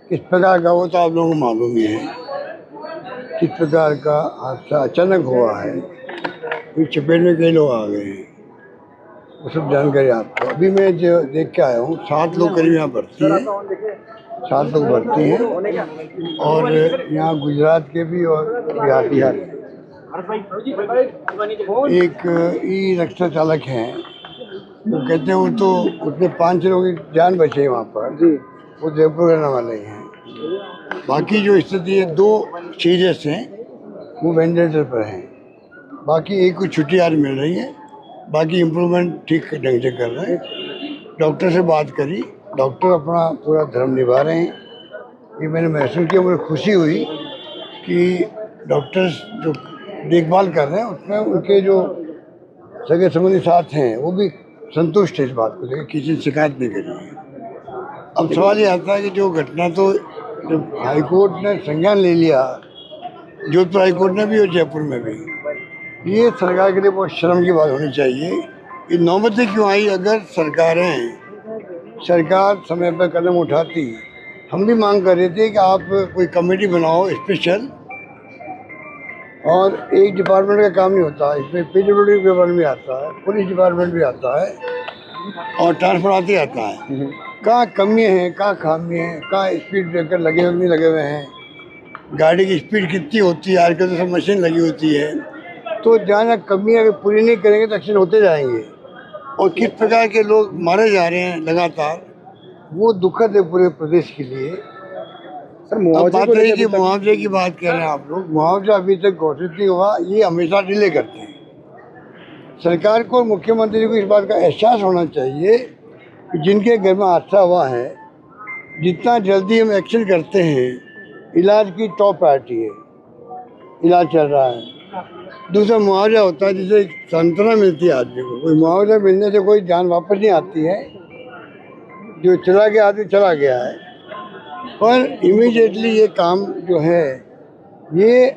किस प्रकार का वो तो आप लोगों को मालूम ही है। किस प्रकार का हादसा अचानक हुआ है, कोई चपेट में कई लोग आ गए हैं, वो सब जानकारी आपको। अभी मैं जो देख के आया हूँ 7 लोग करीब यहाँ भर्ती हैं, 7 लोग भर्ती हैं और यहाँ गुजरात के भी और बिहार के भी। एक ई रिक्शा चालक हैं, वो कहते हैं वो तो उसने 5 लोगों की जान बची है वहाँ पर, वो जयपुर रहने वाले हैं। बाकी जो स्थिति है 2 सीरियस हैं, वो वेंटिलेटर पर हैं। बाकी एक को छुट्टी आज मिल रही है, बाकी इम्प्रूवमेंट ठीक ढंग से कर रहे हैं। डॉक्टर से बात करी, डॉक्टर अपना पूरा धर्म निभा रहे हैं। ये मैंने महसूस किया, मुझे खुशी हुई कि डॉक्टर्स जो देखभाल कर रहे हैं उसमें उनके जो सगे संबंधी साथ हैं वो भी संतुष्ट है इस बात को लेकर, किसी ने शिकायत नहीं करी है। अब सवाल ये आता है कि जो घटना तो जब हाईकोर्ट ने संज्ञान ले लिया, जोधपुर हाईकोर्ट ने भी और जयपुर में भी, ये सरकार के लिए बहुत शर्म की बात होनी चाहिए। ये नौबतें क्यों आई? अगर सरकार समय पर कदम उठाती। हम भी मांग कर रहे थे कि आप कोई कमेटी बनाओ स्पेशल, और एक डिपार्टमेंट का काम नहीं होता, इसमें पीडब्ल्यूडी डिपार्टमेंट भी आता है, पुलिस डिपार्टमेंट भी आता है और ट्रांसपोर्ट आता है। कहाँ कमियाँ हैं, कहाँ खामियाँ हैं, कहाँ स्पीड ब्रेकर लगे हुए नहीं लगे हुए हैं, गाड़ी की स्पीड कितनी होती है, आजकल तो सब मशीन लगी होती है। तो जहाँ कमियाँ अगर पूरी नहीं करेंगे तो एक्सीडेंट होते जाएंगे। और किस प्रकार के लोग मारे जा रहे हैं लगातार, वो दुखद है पूरे प्रदेश के लिए। सर अब बात रही कि मुआवजे की बात कर रहे हैं आप लोग, मुआवजा अभी तक घोषित नहीं हुआ, ये हमेशा डिले करते हैं। सरकार को, मुख्यमंत्री को इस बात का एहसास होना चाहिए कि जिनके घर में हादसा हुआ है, जितना जल्दी हम एक्शन करते हैं, इलाज की टॉप प्रायोरिटी है, इलाज चल रहा है। दूसरा मुआवजा होता है जिससे सांत्वना मिलती है आदमी को। कोई मुआवजा मिलने से कोई जान वापस नहीं आती है, जो चला गया आदमी चला गया है। पर इमीडिएटली ये काम जो है ये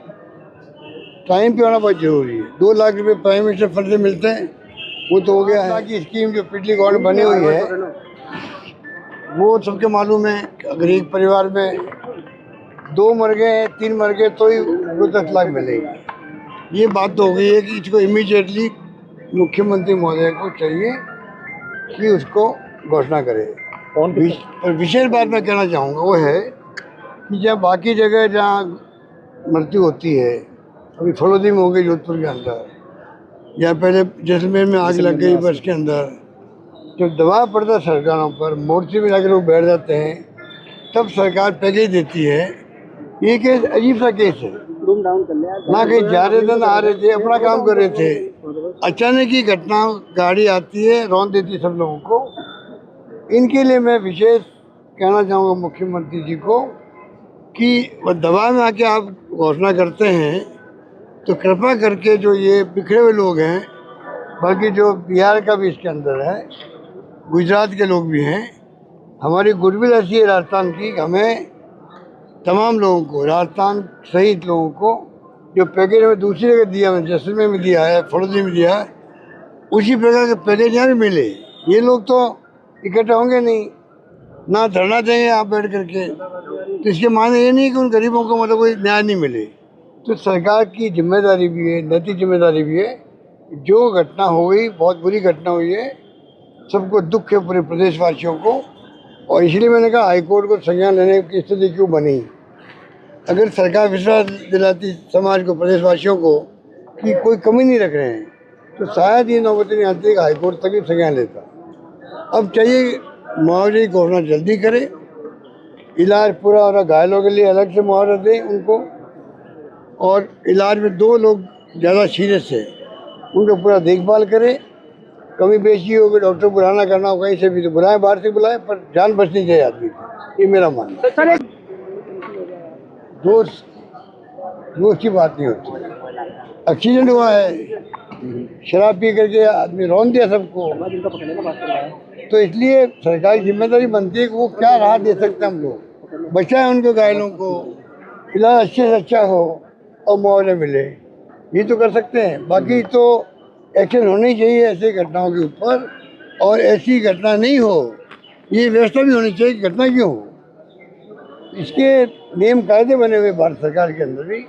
टाइम पे होना बहुत जरूरी है। 2 लाख रुपए प्राइम मिनिस्टर फंड से मिलते हैं, वो तो हो गया है। की स्कीम जो पिछली गवर्नमेंट बनी हुई है वो सबके मालूम है। अगर एक परिवार में 2 मर गए, 3 मर गए तो ही 10 लाख मिलेगी। ये बात तो हो गई है कि इसको इमीडिएटली मुख्यमंत्री महोदय को चाहिए कि उसको घोषणा करे। और विशेष बात मैं कहना चाहूँगा वो है कि जब बाकी जगह जहाँ मृत्यु होती है, अभी फलोदी में हो गई जोधपुर के अंदर, या पहले जैसलमेर में आग लग गई बस के अंदर, जब दबाव पड़ता है सरकारों पर, मोर्चे में जाकर लोग बैठ जाते हैं, तब सरकार पैकेज देती है। ये केस अजीब सा केस है, ना कहीं जा रहे थे ना आ रहे थे, अपना काम कर रहे थे, अचानक ही घटना, गाड़ी आती है, रौंद देती है सब लोगों को। इनके लिए मैं विशेष कहना चाहूँगा मुख्यमंत्री जी को कि वह दबाव में आके आप घोषणा करते हैं तो कृपा करके जो ये बिखरे हुए लोग हैं, बल्कि जो बिहार का भी इसके अंदर है, गुजरात के लोग भी हैं, हमारी गुडविल ऐसी है राजस्थान की, हमें तमाम लोगों को, राजस्थान सहित लोगों को, जो पैकेज हमें दूसरी जगह दिया, हमें जैसलमेर में दिया है, फलोदी में दिया है, उसी प्रकार के पैकेज यहाँ भी मिले। ये लोग तो इकट्ठा होंगे नहीं, ना धरना देंगे आप बैठ करके, तो इसके माने ये नहीं कि उन गरीबों को मतलब कोई न्याय नहीं मिले। तो सरकार की जिम्मेदारी भी है, नैतिक जिम्मेदारी भी है। जो घटना हो गई, बहुत बुरी घटना हुई है, सबको दुख है पूरे प्रदेशवासियों को। और इसलिए मैंने कहा हाईकोर्ट को संज्ञान लेने की स्थिति क्यों बनी। अगर सरकार विश्वास दिलाती समाज को, प्रदेशवासियों को, कि कोई कमी नहीं रख रहे हैं, तो शायद ये नौबत नहीं आती कि हाईकोर्ट तक ही संज्ञान लेता। अब चाहिए मुआवजे की घोषणा जल्दी करे, इलाज पूरा हो रहा, घायलों के लिए अलग से मुआवजा दें उनको, और इलाज में 2 लोग ज़्यादा सीरियस है उनको पूरा देखभाल करें। कमी बेची होगी, डॉक्टर बुलाना करना हो कहीं से भी तो बुलाएं, बाहर से बुलाएं, पर जान बचनी चाहिए आदमी की, ये मेरा मानना है। दोस्त की बात नहीं होती। एक्सीडेंट हुआ है, शराब पी करके आदमी रौंद दिया सबको, तो इसलिए सरकारी जिम्मेदारी बनती है कि वो क्या राहत दे सकते हैं, हम लोग बचाएं उनको, घायलों को, इलाज अच्छे से अच्छा हो और मुआवजा मिले, ये तो कर सकते हैं। बाकी तो एक्शन होनी चाहिए ऐसी घटनाओं के ऊपर, और ऐसी घटना नहीं हो, ये व्यवस्था भी होनी चाहिए कि घटना क्यों हो। इसके नियम कायदे बने हुए भारत सरकार के अंदर भी,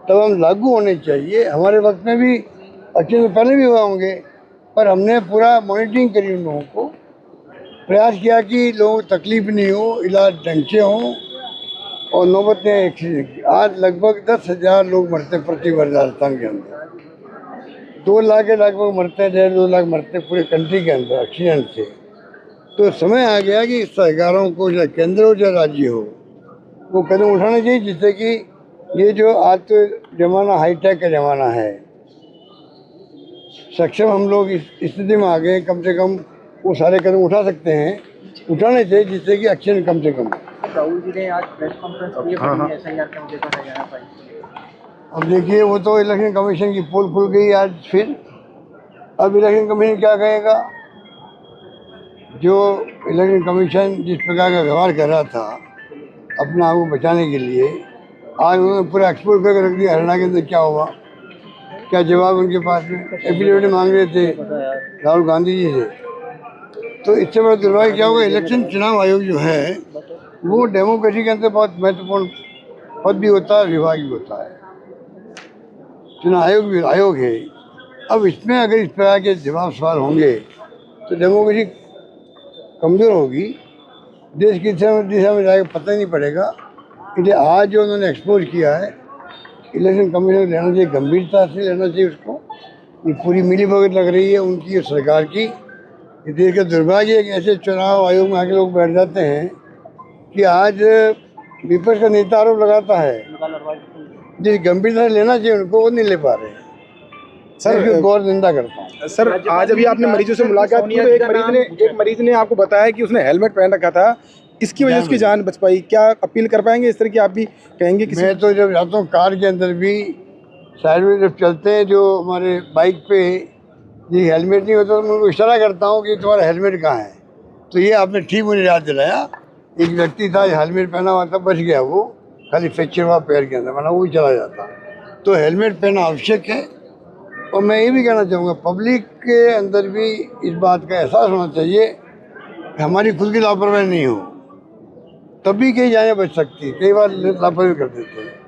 तब हम लागू होने चाहिए। हमारे वक्त में भी अच्छे तो पहले भी हुआ होंगे, पर हमने पूरा मॉनिटरिंग करी उन लोगों को, प्रयास किया कि लोगों को तकलीफ नहीं हो, इलाज ढंग से हो, और नौबत ने एक्सीडेंट की। आज लगभग 10,000 लोग मरते प्रति वर्ष राजस्थान के अंदर, 2 लाख के लगभग मरते हैं, 1.5-2 लाख मरते पूरे कंट्री के अंदर एक्सीडेंट से। तो समय आ गया कि सरकारों को, चाहे केंद्र हो चाहे राज्य हो, वो कदम उठाने चाहिए जिससे कि ये जो आज तो ज़माना हाईटेक का ज़माना है, सक्षम हम लोग इस स्थिति में आ गए, कम से कम वो सारे कदम उठा सकते हैं, उठाने चाहिए जिससे कि एक्सीडेंट कम से कम हो। राहुल जी ने आज प्रेस कॉन्फ्रेंस की है एसआईआर का मुद्दे पर हरियाणा पर। अब देखिए, वो तो इलेक्शन कमीशन की पोल खुल गई आज फिर। अब इलेक्शन कमीशन क्या कहेगा? जो इलेक्शन कमीशन जिस प्रकार का व्यवहार कर रहा था अपना आप को बचाने के लिए, आज उन्होंने पूरा एक्सपोर्ट करके रख दिया। हरियाणा के अंदर क्या हुआ, क्या जवाब उनके पास में? एफिडेविट मांग रहे थे राहुल गांधी जी से। तो इससे बड़ा दुर्भाग्य क्या होगा? इलेक्शन चुनाव आयोग जो है वो डेमोक्रेसी के अंदर बहुत महत्वपूर्ण पद भी होता है, विभाग भी होता है, चुनाव आयोग भी आयोग है। अब इसमें अगर इस प्रकार के जवाब सवाल होंगे तो डेमोक्रेसी कमज़ोर होगी, देश की दिशा में जाएगा पता ही नहीं पड़ेगा। इसलिए आज जो उन्होंने एक्सपोज किया है, इलेक्शन कमीशन को लेना चाहिए, गंभीरता से लेना चाहिए उसको। ये पूरी मिलीभगत लग रही है उनकी और सरकार की। ये देश का दुर्भाग्य है कि ऐसे चुनाव आयोग में आके लोग बैठ जाते हैं कि आज विपक्ष का नेता आरोप लगाता है, जिस गंभीरता से लेना चाहिए उनको वो नहीं ले पा रहे। सर गौर निंदा करता हूँ। सर आज अभी आपने मरीजों से मुलाकात की तो एक मरीज ने आपको बताया कि उसने हेलमेट पहन रखा था, इसकी वजह से उसकी जान बच पाई। क्या अपील कर पाएंगे इस तरह की? आप भी कहेंगे कि मैं तो जब जाता हूँ कार के अंदर भी साइड में जब चलते हैं जो हमारे बाइक पे ये हेलमेट नहीं होता तो मैं उनको इशारा करता हूँ कि तुम्हारा हेलमेट कहाँ है। तो ये आपने ठीक मुझे याद दिलाया। एक व्यक्ति था हेलमेट पहना हुआ था, बच गया वो, खाली फ्रैक्चर हुआ पैर के अंदर, वरना वो ही चला जाता। तो हेलमेट पहनना आवश्यक है। और मैं ये भी कहना चाहूँगा पब्लिक के अंदर भी इस बात का एहसास होना चाहिए कि हमारी खुद की लापरवाही नहीं हो, तभी कई जानें बच सकती है। कई बार लापरवाही कर देते हैं।